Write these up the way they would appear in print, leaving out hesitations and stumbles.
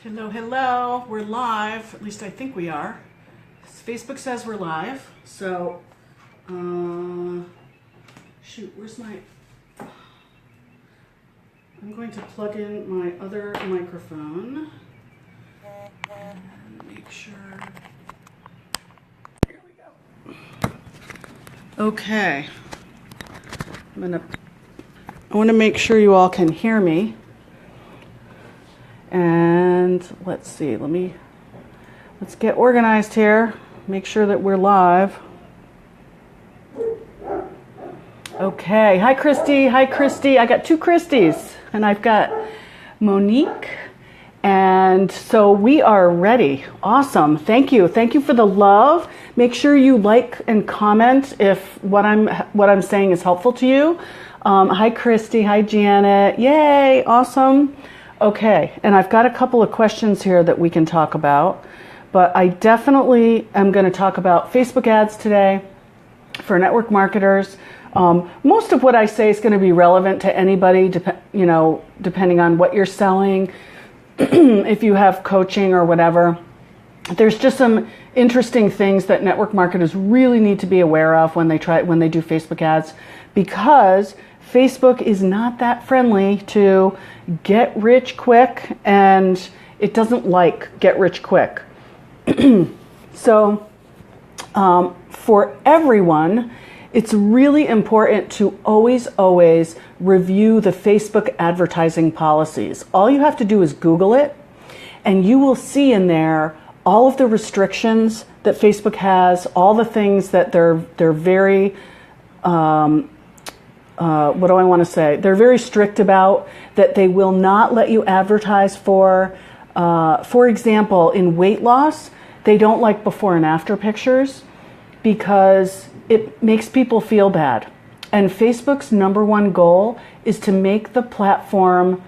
Hello, hello. We're live. At least I think we are. Facebook says we're live. So, shoot, where's my... I'm going to plug in my other microphone and make sure... Here we go. Okay. I want to make sure you all can hear me. And let's see, let's get organized here. Make sure that we're live. Okay, hi Christy, hi Christy. I got two Christies and I've got Monique. And so we are ready. Awesome, thank you. Thank you for the love. Make sure you like and comment if what I'm saying is helpful to you. Hi Christy, hi Janet, yay, awesome. Okay, and I've got a couple of questions here that we can talk about, but I definitely am going to talk about Facebook ads today for network marketers. Most of what I say is going to be relevant to anybody, depending on what you're selling, if you have coaching or whatever. There's just some interesting things that network marketers really need to be aware of when they do Facebook ads, because Facebook is not that friendly to get rich quick, and it doesn't like get rich quick. So for everyone, it's really important to always review the Facebook advertising policies. All you have to do is Google it, and you will see in there all of the restrictions that Facebook has, all the things that they're very... what do I want to say? They're very strict about, that they will not let you advertise for. For example, in weight loss, they don't like before and after pictures because it makes people feel bad. And Facebook's number one goal is to make the platform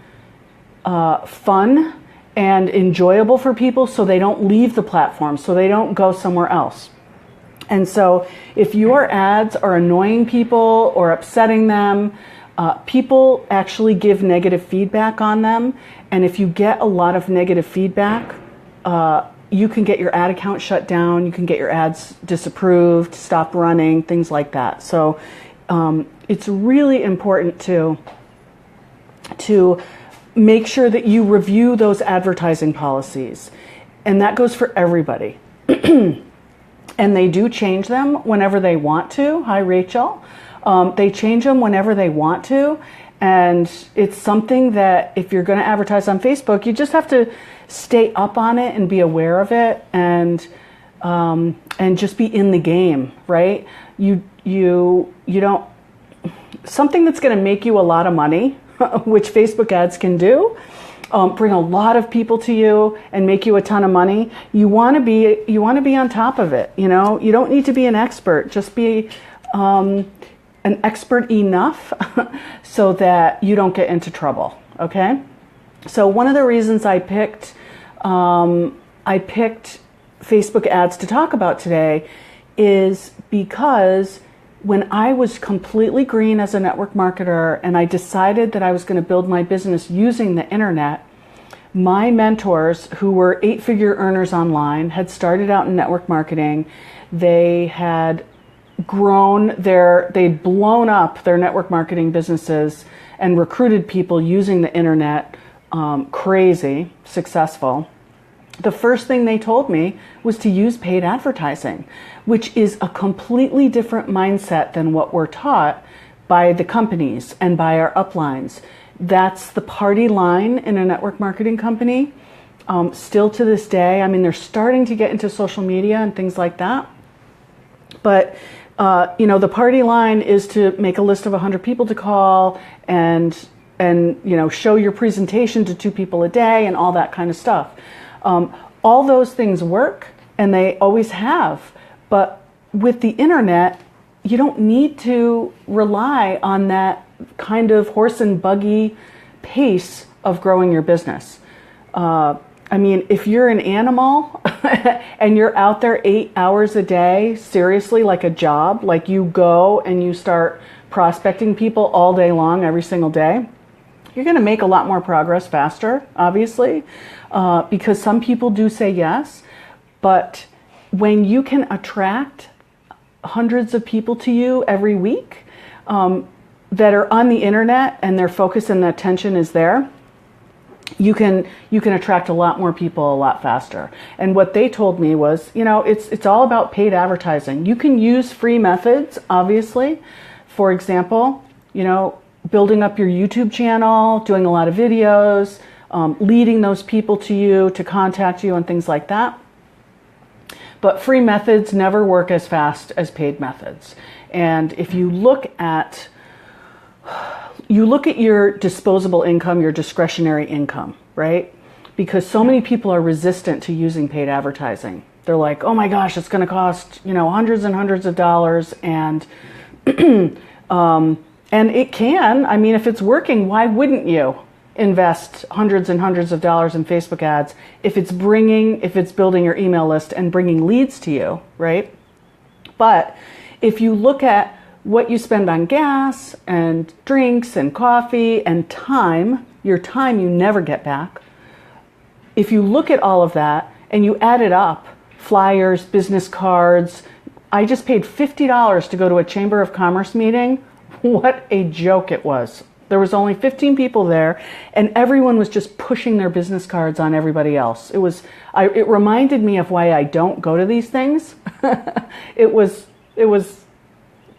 fun and enjoyable for people, so they don't leave the platform, so they don't go somewhere else. And so if your ads are annoying people or upsetting them, people actually give negative feedback on them. And if you get a lot of negative feedback, you can get your ad account shut down. You can get your ads disapproved, stop running, things like that. So it's really important to make sure that you review those advertising policies. And that goes for everybody. And they do change them whenever they want to. Hi, Rachel. They change them whenever they want to. And it's something that if you're going to advertise on Facebook, you just have to stay up on it and be aware of it, and just be in the game, right? You don't, something that's going to make you a lot of money, which Facebook ads can do, bring a lot of people to you and make you a ton of money. You want to be on top of it. You don't need to be an expert. Just be an expert enough so that you don't get into trouble. Okay. So one of the reasons I picked Facebook ads to talk about today is because when I was completely green as a network marketer and I decided that I was going to build my business using the internet, my mentors who were 8-figure earners online had started out in network marketing. They had they'd blown up their network marketing businesses and recruited people using the internet, crazy, successful. The first thing they told me was to use paid advertising, which is a completely different mindset than what we're taught by the companies and by our uplines. That's the party line in a network marketing company. Still to this day, I mean, they're starting to get into social media and things like that. But, the party line is to make a list of 100 people to call and show your presentation to 2 people a day and all that kind of stuff. All those things work, and they always have. But with the internet, you don't need to rely on that kind of horse and buggy pace of growing your business. I mean, if you're an animal and you're out there 8 hours a day, seriously, like a job, like you go and you start prospecting people all day long, every single day, you're going to make a lot more progress faster, obviously, because some people do say yes. But when you can attract hundreds of people to you every week that are on the internet and their focus and attention is there, you can attract a lot more people a lot faster. And what they told me was, it's all about paid advertising. You can use free methods, obviously. For example, building up your YouTube channel, doing a lot of videos, leading those people to you to contact you and things like that. But free methods never work as fast as paid methods. And if you look at your disposable income, your discretionary income, right? Because so many people are resistant to using paid advertising. They're like, oh my gosh, it's going to cost, hundreds and hundreds of dollars. And, and it can, if it's working, why wouldn't you invest hundreds and hundreds of dollars in Facebook ads if it's building your email list and bringing leads to you, right? But if you look at what you spend on gas and drinks and coffee and time, your time you never get back. If you look at all of that and you add it up, flyers, business cards, I just paid $50 to go to a Chamber of Commerce meeting. What a joke it was. There was only 15 people there and everyone was just pushing their business cards on everybody else. It reminded me of why I don't go to these things. It was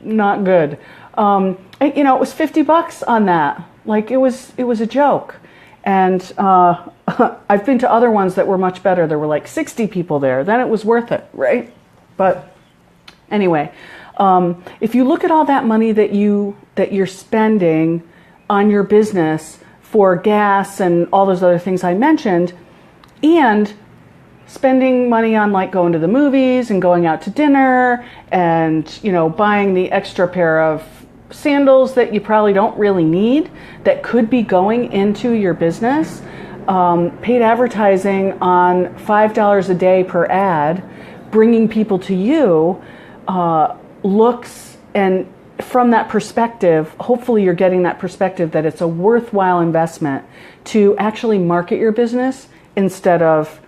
not good. It was $50 on that. Like it was a joke. And I've been to other ones that were much better. There were like 60 people there. Then it was worth it, right? But anyway, if you look at all that money that you're spending on your business for gas and all those other things I mentioned, and spending money on like going to the movies and going out to dinner and, buying the extra pair of sandals that you probably don't really need that could be going into your business, paid advertising on $5 a day per ad, bringing people to you, looks, and from that perspective, hopefully you're getting that perspective that it's a worthwhile investment to actually market your business instead of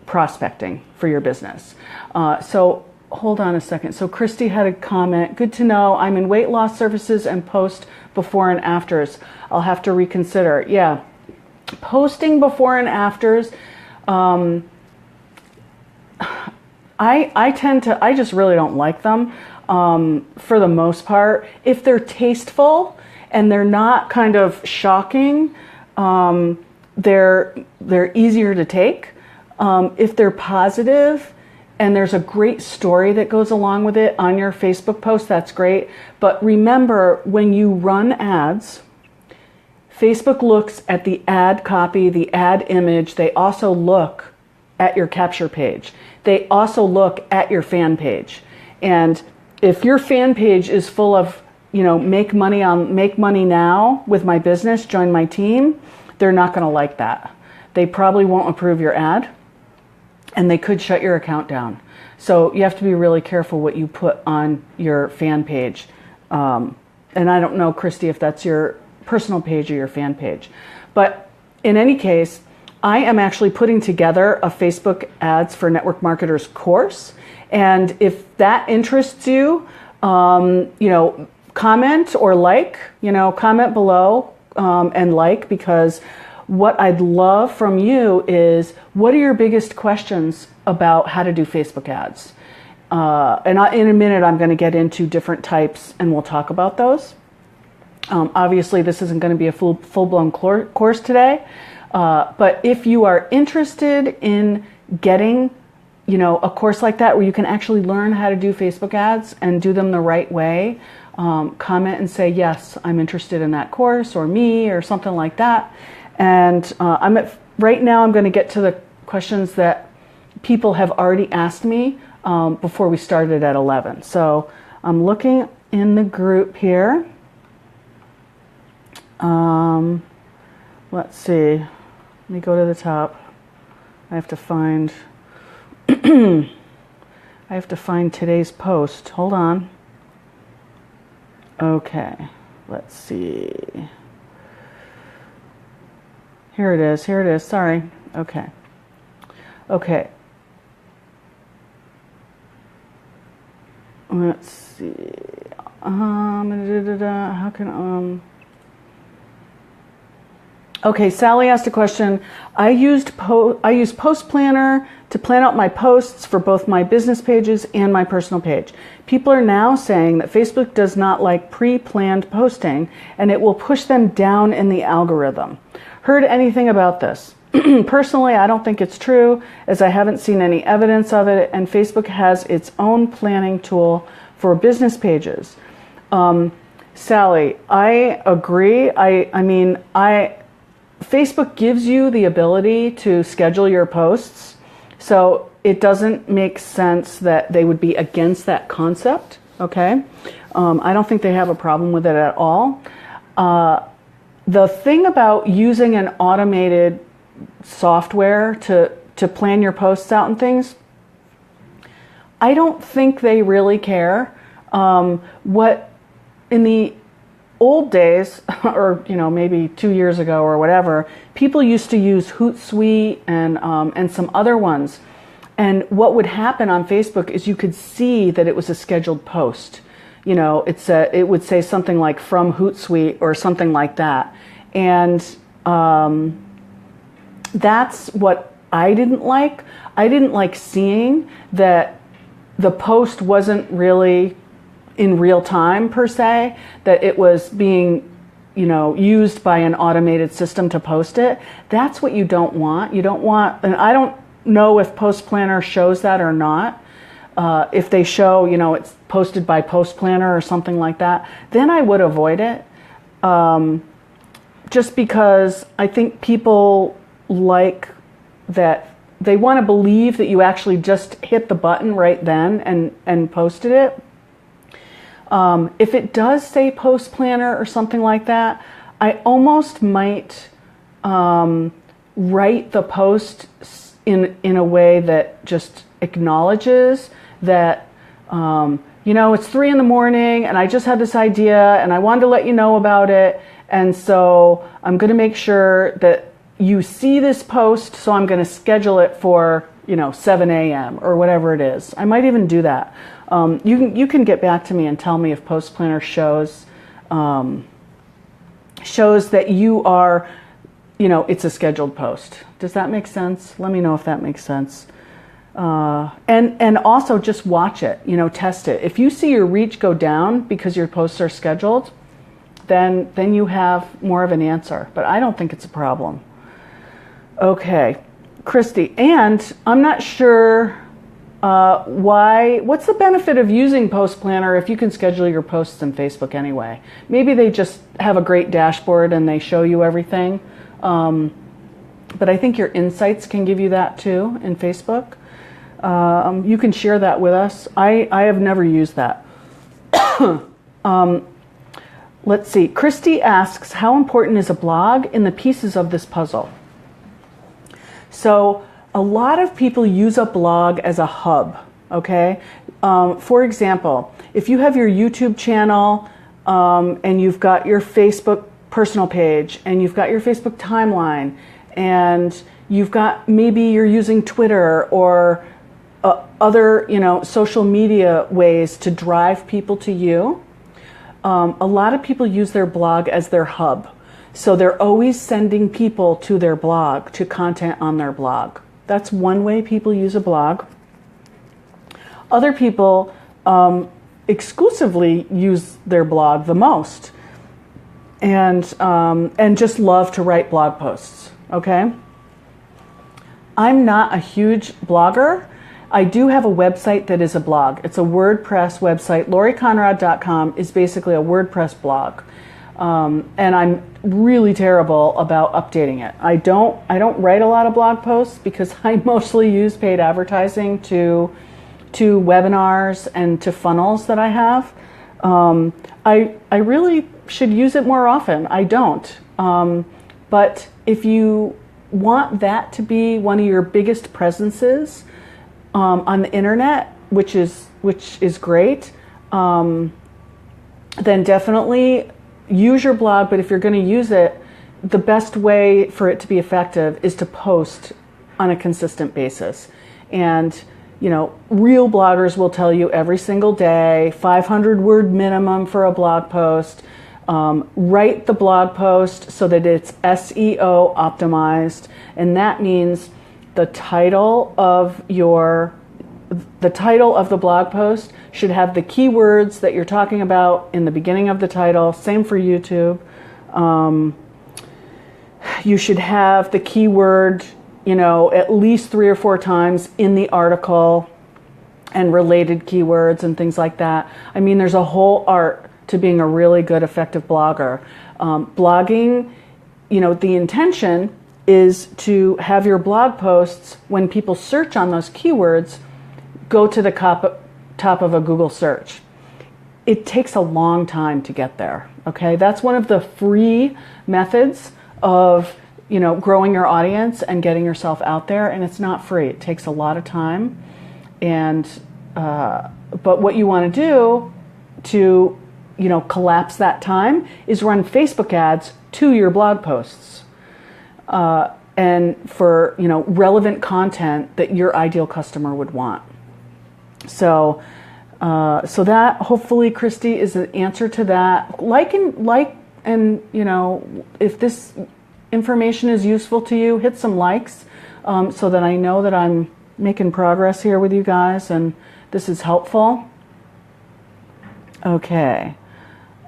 prospecting for your business. So hold on a second. So Christy had a comment. Good to know. I'm in weight loss services and post before and afters. I'll have to reconsider. Yeah. Posting before and afters. I just really don't like them. For the most part, if they're tasteful and they're not kind of shocking, they're easier to take. If they're positive and there's a great story that goes along with it on your Facebook post, that's great. But remember, when you run ads, Facebook looks at the ad copy, the ad image. They also look at your capture page. They also look at your fan page. And if your fan page is full of, make money now with my business, join my team, they're not going to like that. They probably won't approve your ad and they could shut your account down. So you have to be really careful what you put on your fan page. And I don't know, Christy, if that's your personal page or your fan page. But in any case, I am actually putting together a Facebook Ads for Network Marketers course. And if that interests you, comment or like, comment below and like, because what I'd love from you is, what are your biggest questions about how to do Facebook ads? In a minute, I'm going to get into different types and we'll talk about those. Obviously, this isn't going to be a full-blown course today. But if you are interested in getting, a course like that where you can actually learn how to do Facebook ads and do them the right way, comment and say, yes, I'm interested in that course, or me, or something like that. And right now I'm going to get to the questions that people have already asked me before we started at 11. So I'm looking in the group here. Let's see. Let me go to the top. I have to find today's post. Hold on. Okay. Let's see. Here it is. Here it is. Sorry. Okay. Okay. Let's see. How can Okay, Sally asked a question. I use Post Planner to plan out my posts for both my business pages and my personal page. People are now saying that Facebook does not like pre-planned posting and it will push them down in the algorithm. Heard anything about this? Personally, I don't think it's true, as I haven't seen any evidence of it, and Facebook has its own planning tool for business pages. Sally, I agree. Facebook gives you the ability to schedule your posts, so it doesn't make sense that they would be against that concept, okay? I don't think they have a problem with it at all. The thing about using an automated software to plan your posts out and things, I don't think they really care. What in the old days, or maybe 2 years ago or whatever, people used to use Hootsuite and some other ones. And what would happen on Facebook is you could see that it was a scheduled post. It would say something like from Hootsuite or something like that. And that's what I didn't like. I didn't like seeing that the post wasn't really in real time per se, that it was being used by an automated system to post it. That's what you don't want. You don't want, and I don't know if Post Planner shows that or not. If they show, it's posted by Post Planner or something like that, then I would avoid it. Just because I think people like that, they want to believe that you actually just hit the button right then and posted it. If it does say Post Planner or something like that, I almost might write the post in a way that just acknowledges that, it's 3 a.m. and I just had this idea and I wanted to let you know about it. And so I'm going to make sure that you see this post, so I'm going to schedule it for 7 a.m. or whatever it is. I might even do that. You can get back to me and tell me if Post Planner shows that you are, it's a scheduled post. Does that make sense? Let me know if that makes sense. And also just watch it, test it. If you see your reach go down because your posts are scheduled, then you have more of an answer. But I don't think it's a problem. Okay, Christy, and I'm not sure what's the benefit of using Post Planner if you can schedule your posts in Facebook anyway? Maybe they just have a great dashboard and they show you everything. But I think your insights can give you that too in Facebook. You can share that with us. I have never used that. Let's see. Christy asks, how important is a blog in the pieces of this puzzle? So a lot of people use a blog as a hub, okay? For example, if you have your YouTube channel and you've got your Facebook personal page and you've got your Facebook timeline and you've got, maybe you're using Twitter or other, social media ways to drive people to you, a lot of people use their blog as their hub. So they're always sending people to their blog, to content on their blog. That's one way people use a blog. Other people exclusively use their blog the most and just love to write blog posts, okay? I'm not a huge blogger. I do have a website that is a blog. It's a WordPress website. LoriConrad.com is basically a WordPress blog. And I'm really terrible about updating it. I don't write a lot of blog posts because I mostly use paid advertising to webinars and to funnels that I have. I really should use it more often. I don't. But if you want that to be one of your biggest presences on the internet, which is great, then definitely use your blog. But if you're going to use it, the best way for it to be effective is to post on a consistent basis. And, real bloggers will tell you every single day, 500 word minimum for a blog post. Write the blog post so that it's SEO optimized. And that means the title of the blog post should have the keywords that you're talking about in the beginning of the title. Same for YouTube. You should have the keyword, at least 3 or 4 times in the article, and related keywords and things like that. I mean, there's a whole art to being a really good, effective blogger. Blogging, the intention is to have your blog posts, when people search on those keywords, go to the top of a Google search. It takes a long time to get there, okay? That's one of the free methods of, growing your audience and getting yourself out there, and it's not free. It takes a lot of time. And, but what you want to do to, collapse that time is run Facebook ads to your blog posts. And for, relevant content that your ideal customer would want. So that hopefully, Christy, is the answer to that. And if this information is useful to you, hit some likes, so that I know that I'm making progress here with you guys and this is helpful. Okay.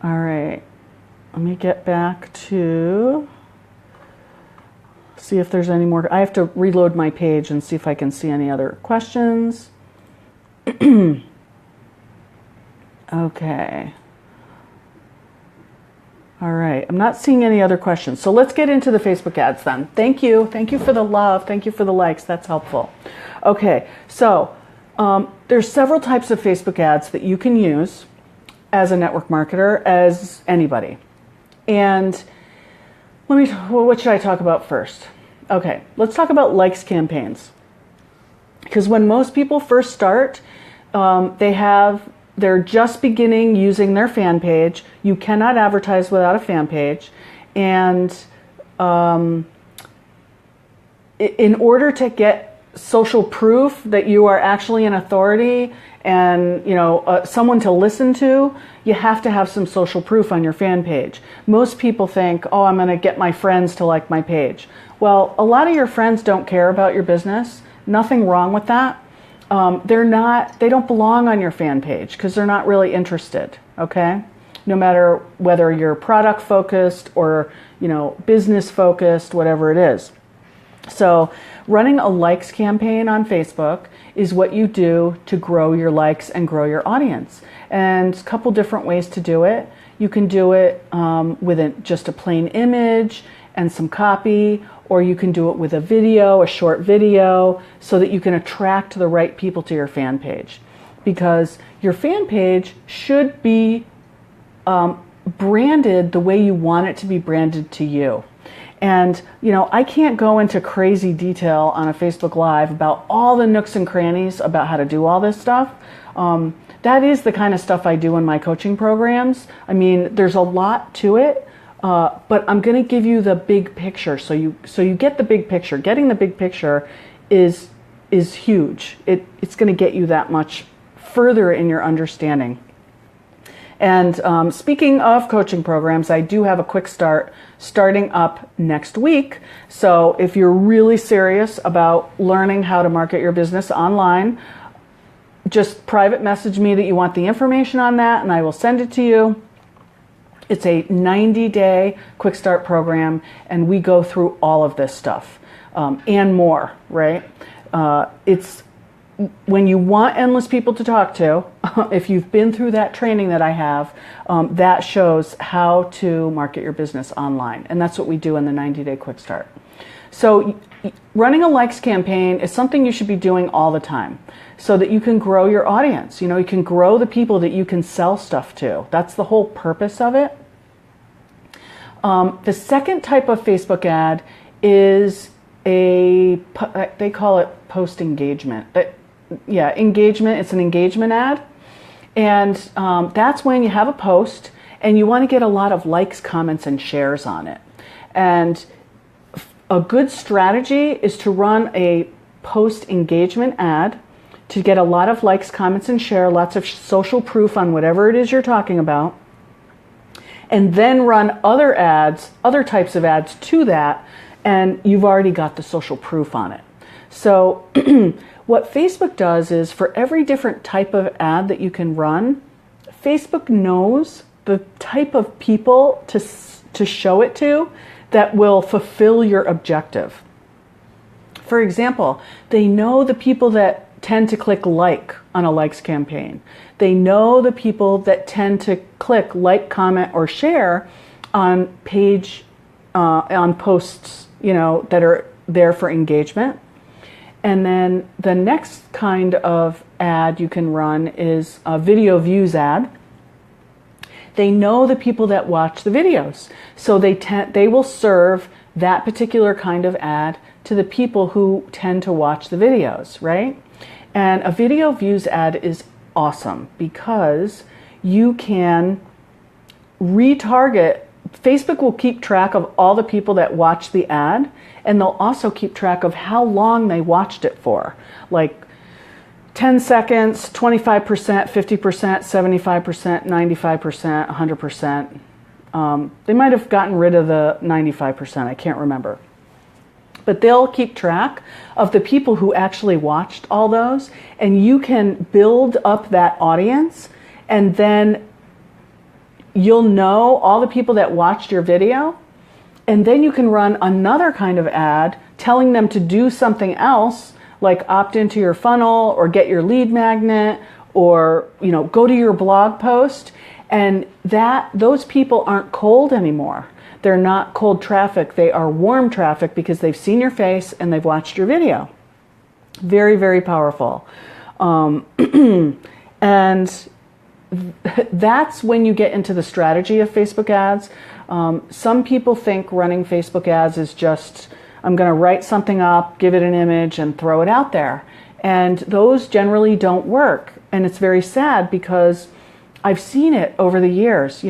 All right. Let me get back to see if there's any more. I have to reload my page and see if I can see any other questions. Okay. All right. I'm not seeing any other questions. So let's get into the Facebook ads then. Thank you. Thank you for the love. Thank you for the likes. That's helpful. Okay. So there's several types of Facebook ads that you can use as a network marketer, as anybody. And what should I talk about first? Okay, let's talk about likes campaigns. Because when most people first start, they're just beginning using their fan page. You cannot advertise without a fan page. And in order to get social proof that you are actually an authority and someone to listen to, you have to have some social proof on your fan page. Most people think, oh, I'm going to get my friends to like my page. Well, a lot of your friends don't care about your business. Nothing wrong with that. They don't belong on your fan page because they're not really interested, okay? No matter whether you're product focused or, business focused, whatever it is. So running a likes campaign on Facebook is what you do to grow your likes and grow your audience. And a couple different ways to do it. You can do it with just a plain image and some copy, or you can do it with a video, a short video, so that you can attract the right people to your fan page. Because your fan page should be branded the way you want it to be branded to you. And, I can't go into crazy detail on a Facebook Live about all the nooks and crannies about how to do all this stuff. That is the kind of stuff I do in my coaching programs. I mean, there's a lot to it, but I'm going to give you the big picture so you get the big picture. Getting the big picture is huge. It's going to get you that much further in your understanding. And speaking of coaching programs, I do have a Quickstart starting up next week. So if you're really serious about learning how to market your business online, just private message me that you want the information on that and I will send it to you. It's a 90-day Quickstart program and we go through all of this stuff and more, right? It's when you want endless people to talk to, if you've been through that training that I have, that shows how to market your business online. And that's what we do in the 90-day Quick Start. So running a likes campaign is something you should be doing all the time so that you can grow your audience. You can grow the people that you can sell stuff to. That's the whole purpose of it. The second type of Facebook ad is they call it post engagement. Engagement. It's an engagement ad. And that's when you have a post and you want to get a lot of likes, comments, and shares on it. And a good strategy is to run a post engagement ad to get a lot of likes, comments, and share, lots of social proof on whatever it is you're talking about. And then run other ads, other types of ads to that, and you've already got the social proof on it. So what Facebook does is for every different type of ad that you can run, Facebook knows the type of people to show it to that will fulfill your objective. For example, they know the people that tend to click like on a likes campaign. They know the people that tend to click like, comment, or share on on posts, that are there for engagement. And then the next kind of ad you can run is a video views ad. They know the people that watch the videos, so they will serve that particular kind of ad to the people who tend to watch the videos, right? And a video views ad is awesome because you can retarget. Facebook will keep track of all the people that watch the ad, and they'll also keep track of how long they watched it for. Like 10 seconds, 25%, 50%, 75%, 95%, 100%. They might have gotten rid of the 95%, I can't remember. But they'll keep track of the people who actually watched all those, and you can build up that audience, and then you'll know all the people that watched your video, and then you can run another kind of ad telling them to do something else, like opt into your funnel or get your lead magnet or go to your blog post, and those people aren't cold anymore. They're not cold traffic, they are warm traffic because they've seen your face and they've watched your video. Very, very powerful. And that's when you get into the strategy of Facebook ads. Some people think running Facebook ads is just, I'm going to write something up, give it an image, and throw it out there. And those generally don't work. And it's very sad because I've seen it over the years,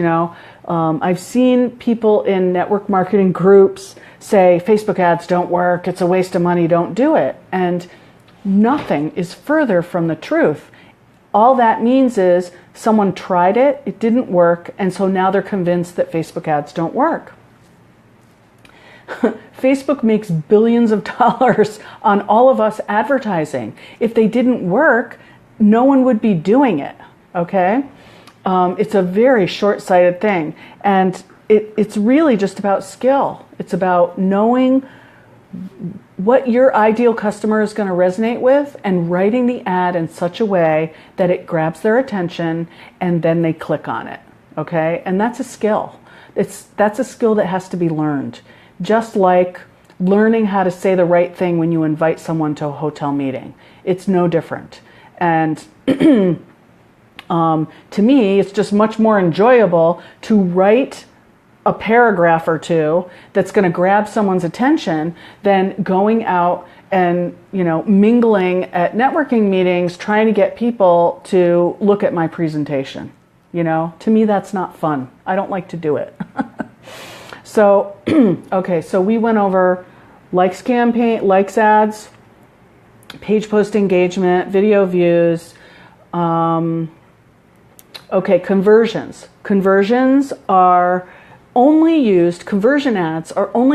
I've seen people in network marketing groups say Facebook ads don't work, it's a waste of money, don't do it. And nothing is further from the truth. All that means is someone tried it, it didn't work, and so now they're convinced that Facebook ads don't work. Facebook makes billions of dollars on all of us advertising. If they didn't work, no one would be doing it, okay? It's a very short-sighted thing, and it's really just about skill. It's about knowing what your ideal customer is going to resonate with and writing the ad in such a way that it grabs their attention and then they click on it, okay? And that's a skill. That's a skill that has to be learned, just like learning how to say the right thing when you invite someone to a hotel meeting. It's no different. And to me, it's just much more enjoyable to write a paragraph or two that's going to grab someone's attention than going out and, mingling at networking meetings, trying to get people to look at my presentation. To me, that's not fun. I don't like to do it. So, okay, so we went over likes ads, page post engagement, video views, okay, conversions. Conversion ads are only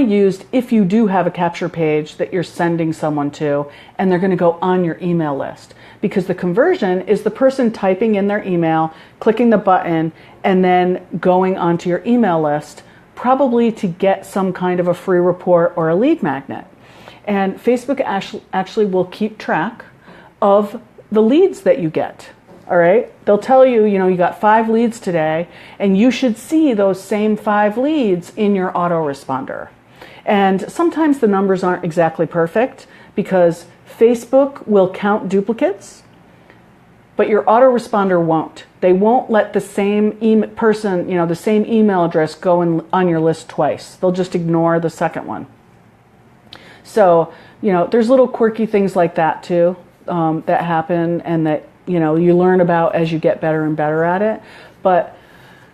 used if you do have a capture page that you're sending someone to and they're going to go on your email list. Because the conversion is the person typing in their email, clicking the button, and then going onto your email list, probably to get some kind of a free report or a lead magnet. And Facebook actually will keep track of the leads that you get. All right, they'll tell you, you got 5 leads today, and you should see those same 5 leads in your autoresponder. And sometimes the numbers aren't exactly perfect because Facebook will count duplicates, but your autoresponder won't. They won't let the same person, the same email address go on your list twice. They'll just ignore the second one. So, there's little quirky things like that too that happen and that you learn about as you get better and better at it. But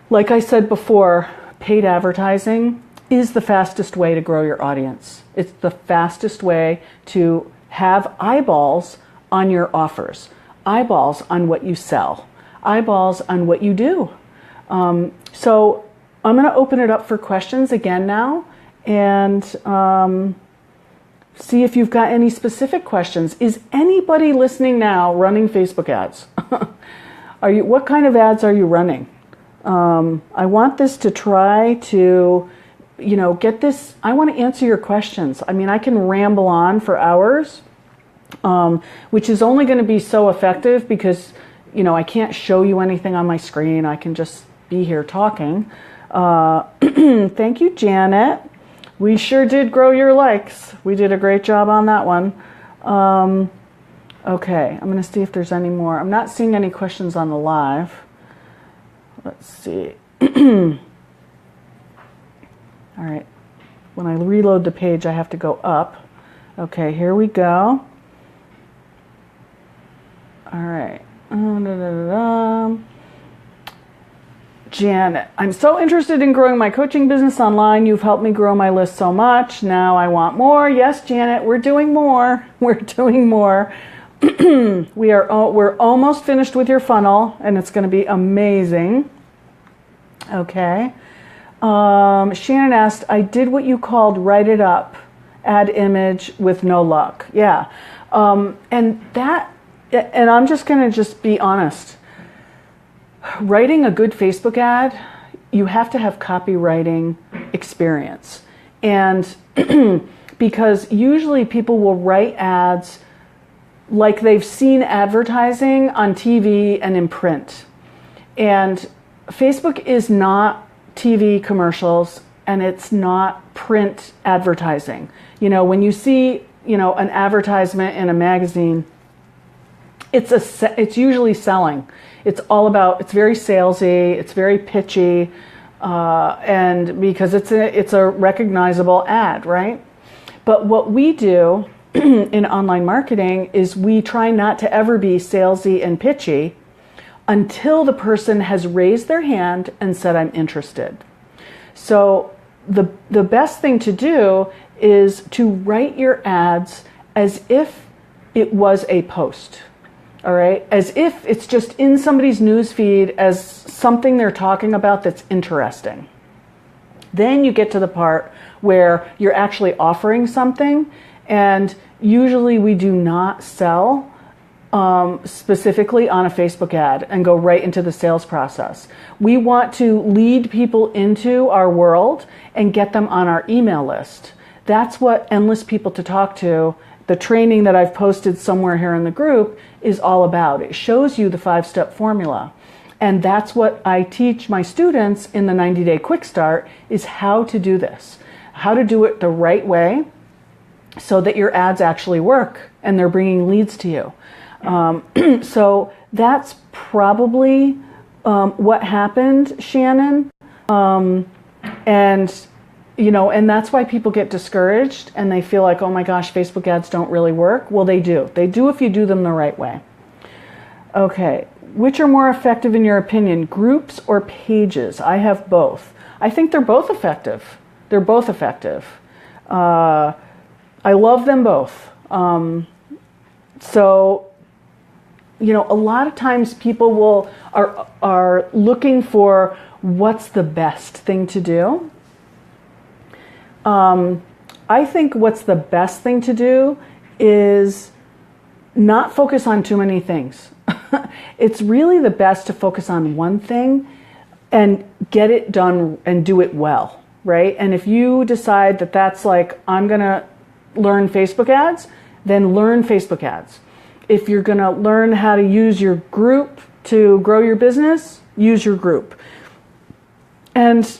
like I said before, paid advertising is the fastest way to grow your audience. It's the fastest way to have eyeballs on your offers, eyeballs on what you sell, eyeballs on what you do. So I'm going to open it up for questions again now, and see if you've got any specific questions. Is anybody listening now running Facebook ads? What kind of ads are you running? I want this to try to, get this. I want to answer your questions. I mean, I can ramble on for hours, which is only going to be so effective because, I can't show you anything on my screen. I can just be here talking. Thank you, Janet. We sure did grow your likes. We did a great job on that one. Okay, I'm going to see if there's any more. I'm not seeing any questions on the live. Let's see. All right. When I reload the page, I have to go up. Okay, here we go. All right. Janet, I'm so interested in growing my coaching business online. You've helped me grow my list so much. Now I want more. Yes, Janet, we're doing more. We're doing more. We're almost finished with your funnel, and it's going to be amazing. Okay. Shannon asked, I did what you called write it up, add image with no luck. Yeah. And I'm just going to be honest. Writing a good Facebook ad, you have to have copywriting experience. And because usually people will write ads like they've seen advertising on TV and in print. And Facebook is not TV commercials, and it's not print advertising. When you see, an advertisement in a magazine, it's usually selling. It's very salesy, it's very pitchy, and because it's a recognizable ad, right? But what we do in online marketing is we try not to ever be salesy and pitchy until the person has raised their hand and said, I'm interested. So the best thing to do is to write your ads as if it was a post. All right, as if it's just in somebody's news feed as something they're talking about that's interesting. Then you get to the part where you're actually offering something, and usually we do not sell specifically on a Facebook ad and go right into the sales process. We want to lead people into our world and get them on our email list. That's what Endless People to Talk To, the training that I've posted somewhere here in the group, is all about. It shows you the 5-step formula. And that's what I teach my students in the 90-day Quickstart, is how to do this, how to do it the right way so that your ads actually work and they're bringing leads to you. So that's probably what happened, Shannon. And that's why people get discouraged and they feel like, oh my gosh, Facebook ads don't really work. Well, they do. They do if you do them the right way. Okay. Which are more effective in your opinion, groups or pages? I have both. I think they're both effective. They're both effective. I love them both. A lot of times people are looking for what's the best thing to do. I think what's the best thing to do is not focus on too many things. It's really the best to focus on one thing and get it done and do it well, right? And if you decide that that's like, I'm going to learn Facebook ads, then learn Facebook ads. If you're going to learn how to use your group to grow your business, use your group. And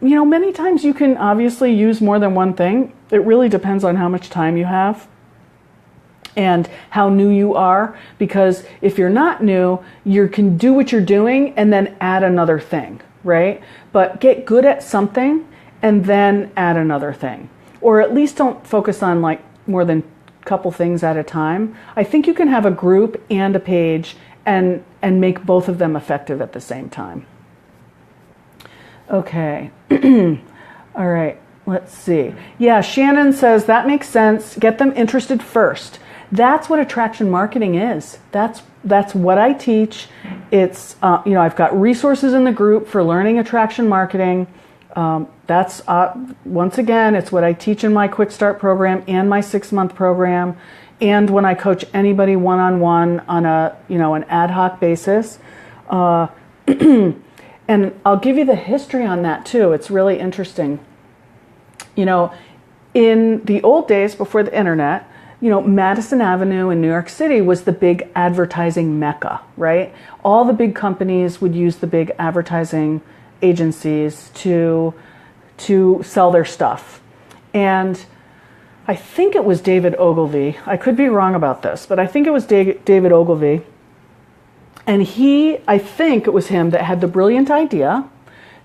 many times you can obviously use more than one thing. It really depends on how much time you have and how new you are. Because if you're not new, you can do what you're doing and then add another thing, right? But get good at something and then add another thing. Or at least don't focus on like more than a couple things at a time. I think you can have a group and a page and make both of them effective at the same time. Okay. All right. Let's see. Yeah, Shannon says that makes sense. Get them interested first. That's what attraction marketing is. That's what I teach. It's I've got resources in the group for learning attraction marketing. That's once again, it's what I teach in my Quickstart program and my 6-month program, and when I coach anybody one-on-one on an ad hoc basis. And I'll give you the history on that too. It's really interesting. In the old days before the internet, Madison Avenue in New York City was the big advertising mecca, right? All the big companies would use the big advertising agencies to sell their stuff. And I think it was David Ogilvy. I could be wrong about this, but I think it was David Ogilvy. And I think it was him that had the brilliant idea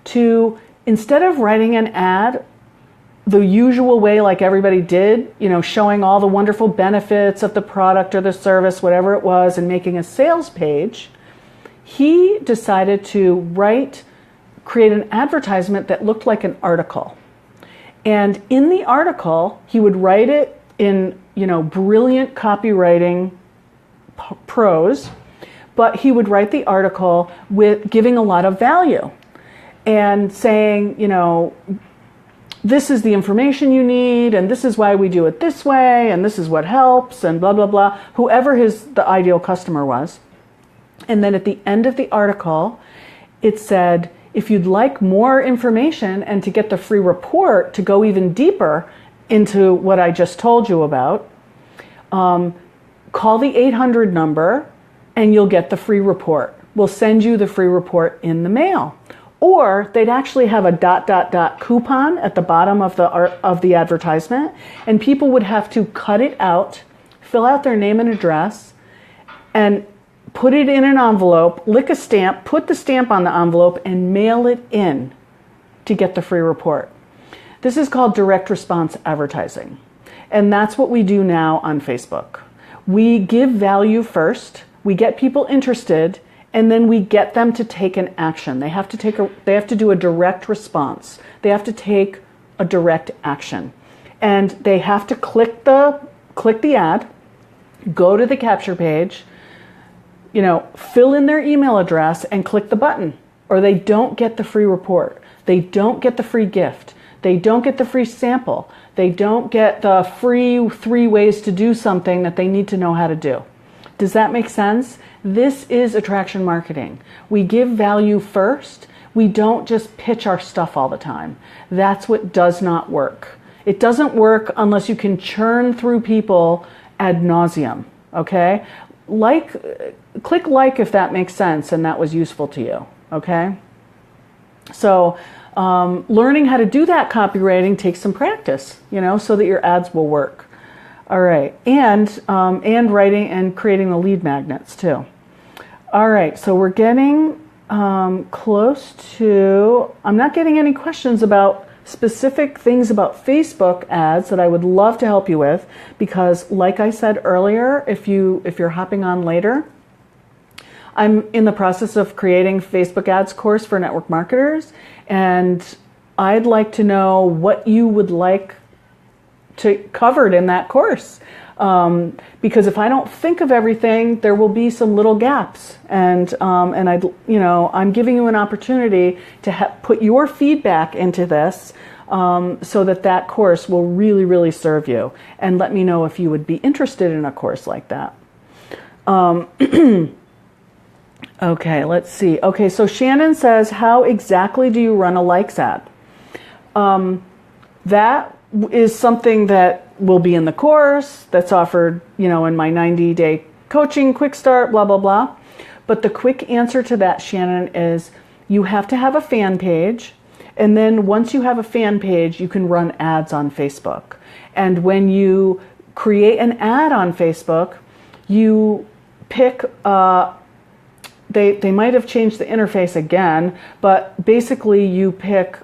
to, instead of writing an ad the usual way like everybody did, showing all the wonderful benefits of the product or the service, whatever it was, and making a sales page, he decided to create an advertisement that looked like an article. And in the article, he would write it in, brilliant copywriting prose, but he would write the article with giving a lot of value and saying, this is the information you need, and this is why we do it this way, and this is what helps, and blah, blah, blah, whoever the ideal customer was. And then at the end of the article, it said, if you'd like more information and to get the free report to go even deeper into what I just told you about, call the 800 number and you'll get the free report. We'll send you the free report in the mail. Or they'd actually have a ... coupon at the bottom of the advertisement, and people would have to cut it out, fill out their name and address, and put it in an envelope, lick a stamp, put the stamp on the envelope, and mail it in to get the free report. This is called direct response advertising. And that's what we do now on Facebook. We give value first, we get people interested, and then we get them to take an action. They have to do a direct response. They have to take a direct action. And they have to click the ad, go to the capture page, fill in their email address and click the button, or they don't get the free report. They don't get the free gift. They don't get the free sample. They don't get the free 3 ways to do something that they need to know how to do. Does that make sense? This is attraction marketing. We give value first. We don't just pitch our stuff all the time. That's what does not work. It doesn't work unless you can churn through people ad nauseum, okay? Click like if that makes sense and that was useful to you, okay? So learning how to do that copywriting takes some practice, so that your ads will work. All right, and writing and creating the lead magnets too. All right, so we're getting close to, I'm not getting any questions about specific things about Facebook ads that I would love to help you with, because like I said earlier, if you're hopping on later, I'm in the process of creating Facebook ads course for network marketers, and I'd like to know what you would like covered in that course, because if I don't think of everything, there will be some little gaps, and I'm giving you an opportunity to put your feedback into this, so that course will really, really serve you. And let me know if you would be interested in a course like that. Okay, let's see. Okay, so Shannon says, how exactly do you run a likes ad? That is something that will be in the course that's offered, in my 90-day coaching, Quickstart, blah, blah, blah. But the quick answer to that, Shannon, is you have to have a fan page. And then once you have a fan page, you can run ads on Facebook. And when you create an ad on Facebook, you pick, they might have changed the interface again, but basically you pick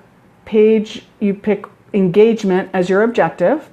engagement as your objective,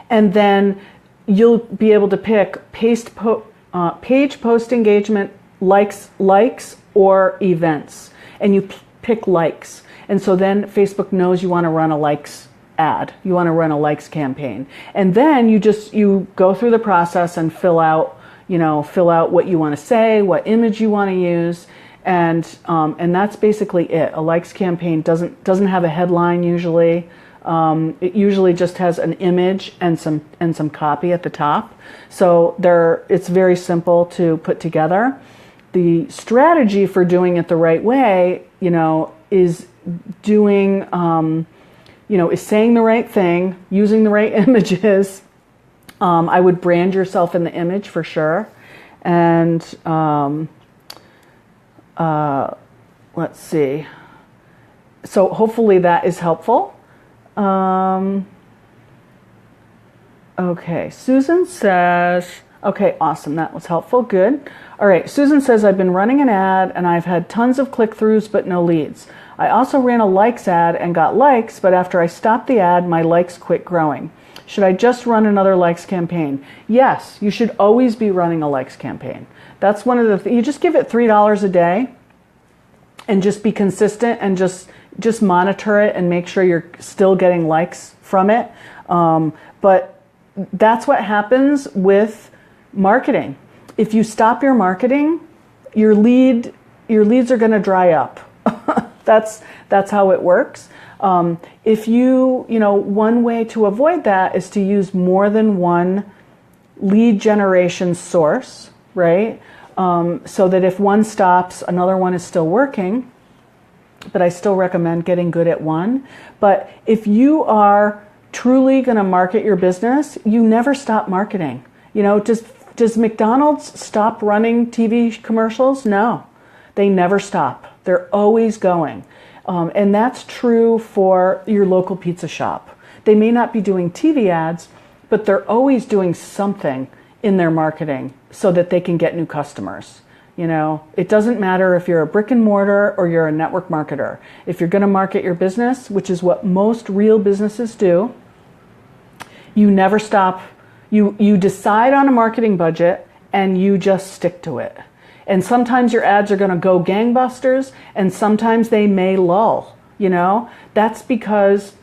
and then you'll be able to pick page post engagement, likes or events, and you pick likes, And so then Facebook knows you want to run a likes ad. You want to run a likes campaign. And then you go through the process and fill out what you want to say, what image you want to use. And that's basically it. A likes campaign doesn't have a headline usually. It usually just has an image and some copy at the top. So it's very simple to put together. The strategy for doing it the right way, is doing, is saying the right thing, using the right images. I would brand yourself in the image for sure. And let's see. So hopefully that is helpful. Okay, Susan says, okay, awesome, that was helpful, good. All right, Susan says, I've been running an ad and I've had tons of click-throughs but no leads. I also ran a likes ad and got likes, but after I stopped the ad, my likes quit growing. Should I just run another likes campaign? Yes, you should always be running a likes campaign. That's one of the things. You just give it $3 a day and just be consistent and just monitor it and make sure you're still getting likes from it. But that's what happens with marketing. If you stop your marketing, your leads are going to dry up. That's how it works. If one way to avoid that is to use more than one lead generation source, right? So that if one stops, another one is still working. But I still recommend getting good at one. But if you are truly going to market your business, you never stop marketing. Does McDonald's stop running TV commercials? No, they never stop. They're always going. And that's true for your local pizza shop. They may not be doing TV ads, but they're always doing something in their marketing so that they can get new customers. It doesn't matter if you're a brick and mortar or you're a network marketer. If you're going to market your business, which is what most real businesses do, you never stop. You decide on a marketing budget and you just stick to it. And sometimes your ads are going to go gangbusters and sometimes they may lull. That's because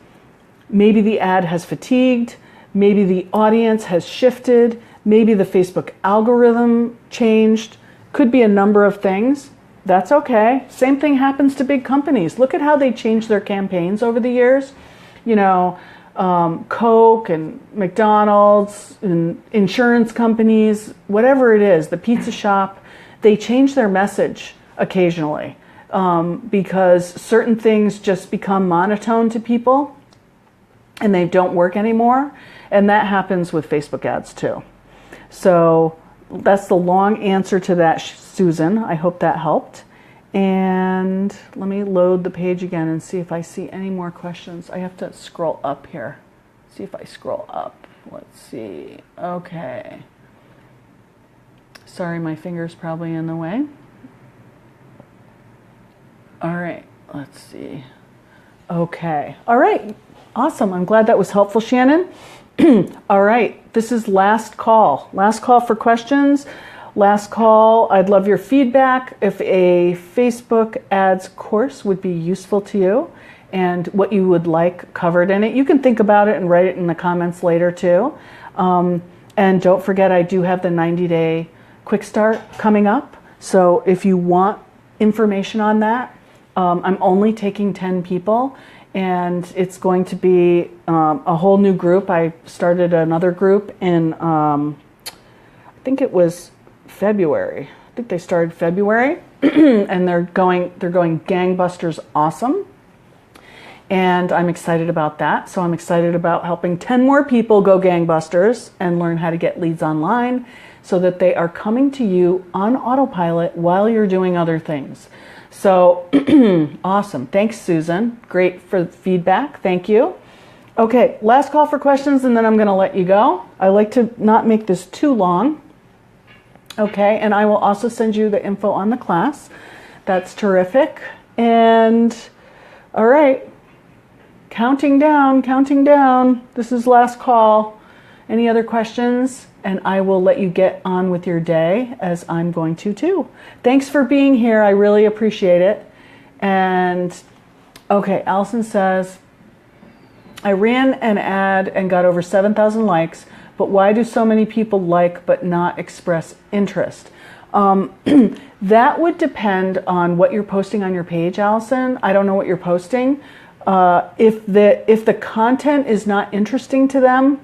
maybe the ad has fatigued, maybe the audience has shifted, maybe the Facebook algorithm changed. Could be a number of things. That's okay. Same thing happens to big companies. Look at how they changed their campaigns over the years. Coke and McDonald's and insurance companies, whatever it is, the pizza shop, they change their message occasionally because certain things just become monotone to people and they don't work anymore. And that happens with Facebook ads too. So that's the long answer to that, Susan. I hope that helped. And let me load the page again and see if I see any more questions. I have to scroll up here. See if I scroll up. Let's see. Okay. Sorry, my finger's probably in the way. All right. Let's see. Okay. All right. Awesome. I'm glad that was helpful, Shannon. All right. This is last call. Last call for questions. Last call. I'd love your feedback if a Facebook ads course would be useful to you and what you would like covered in it. You can think about it and write it in the comments later too. And don't forget, I do have the 90-day Quickstart coming up. So if you want information on that, I'm only taking 10 people. And it's going to be a whole new group. I started another group in, I think it was February. I think they started February, and they're going gangbusters awesome. And I'm excited about that. So I'm excited about helping 10 more people go gangbusters and learn how to get leads online so that they are coming to you on autopilot while you're doing other things. So awesome. Thanks, Susan. Great for the feedback. Thank you. Okay, last call for questions, and then I'm going to let you go. I like to not make this too long. Okay, and I will also send you the info on the class. That's terrific. And all right, counting down, counting down. This is last call. Any other questions? And I will let you get on with your day, as I'm going to too. Thanks for being here. I really appreciate it. And Okay, Allison says, I ran an ad and got over 7,000 likes, but why do so many people like but not express interest? That would depend on what you're posting on your page, Allison. I don't know what you're posting. If the content is not interesting to them,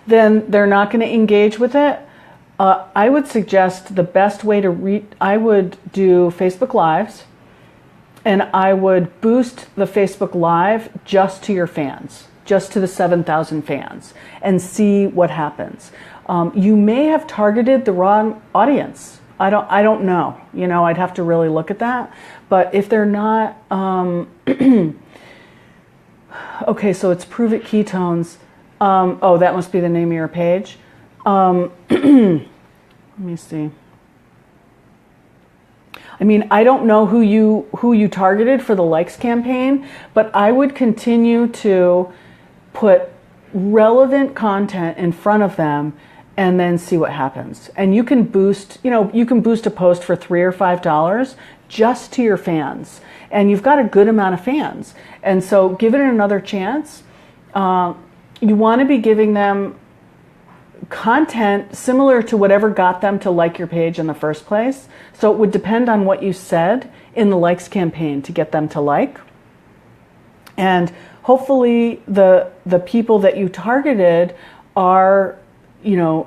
then they're not going to engage with it. I would suggest the best way to I would do Facebook Lives, and I would boost the Facebook Live just to your fans, just to the 7,000 fans, and see what happens. You may have targeted the wrong audience. I don't know. You know, I'd have to really look at that. But if they're not, okay, so it's Prove It Ketones. Oh, that must be the name of your page. Let me see. I mean, I don't know who you targeted for the likes campaign, but I would continue to put relevant content in front of them and then see what happens. And you can boost, you can boost a post for $3 or $5 just to your fans. And you've got a good amount of fans. And so give it another chance. You want to be giving them content similar to whatever got them to like your page in the first place. So it would depend on what you said in the likes campaign to get them to like. And hopefully the people that you targeted are,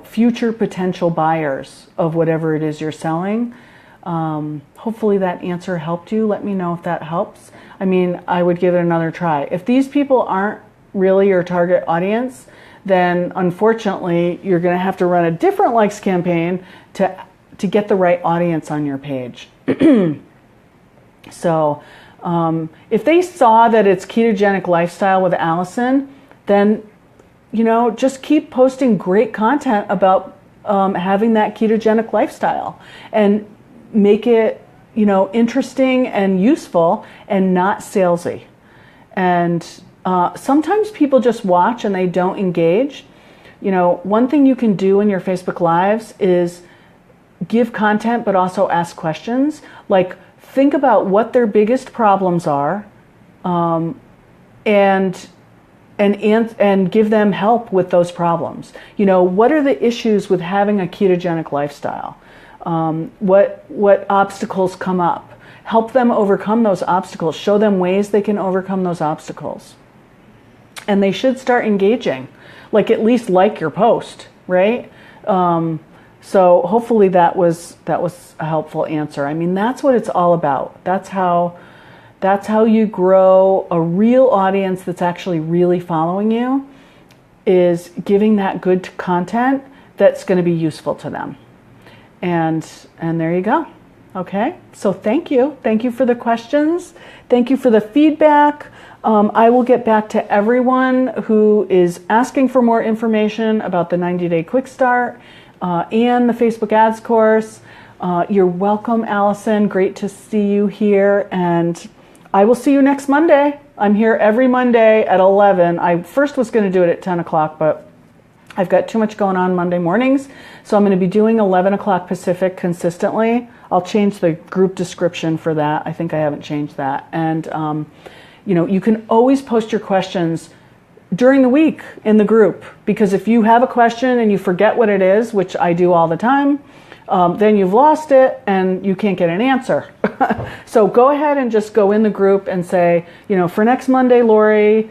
future potential buyers of whatever it is you're selling. Hopefully that answer helped you. Let me know if that helps. I mean, I would give it another try. If these people aren't really your target audience, then unfortunately you're going to have to run a different likes campaign to get the right audience on your page. So if they saw that it's ketogenic lifestyle with Allison, then just keep posting great content about having that ketogenic lifestyle, and make it interesting and useful and not salesy. And sometimes people just watch and they don't engage. One thing you can do in your Facebook Lives is give content, but also ask questions. Like, think about what their biggest problems are, and give them help with those problems. What are the issues with having a ketogenic lifestyle? What obstacles come up? Help them overcome those obstacles. Show them ways they can overcome those obstacles. And they should start engaging, at least like your post, right? So hopefully that was a helpful answer. I mean, that's what it's all about. That's how you grow a real audience that's actually really following you, is giving that good content that's going to be useful to them. And there you go. Okay, so thank you. Thank you for the questions. Thank you for the feedback. I will get back to everyone who is asking for more information about the 90-day Quickstart and the Facebook ads course. You're welcome, Allison. Great to see you here. And I will see you next Monday. I'm here every Monday at 11. I first was going to do it at 10 o'clock, but I've got too much going on Monday mornings. So I'm going to be doing 11 o'clock Pacific consistently. I'll change the group description for that. I think I haven't changed that. And, you can always post your questions during the week in the group, because if you have a question and you forget what it is, which I do all the time, then you've lost it and you can't get an answer. So go ahead and just go in the group and say, for next Monday, Lori,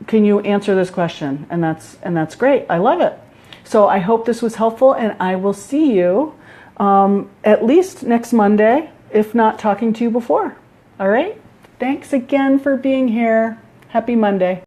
can you answer this question? And that's great. I love it. So I hope this was helpful, and I will see you at least next Monday, if not talking to you before. All right. Thanks again for being here. Happy Monday.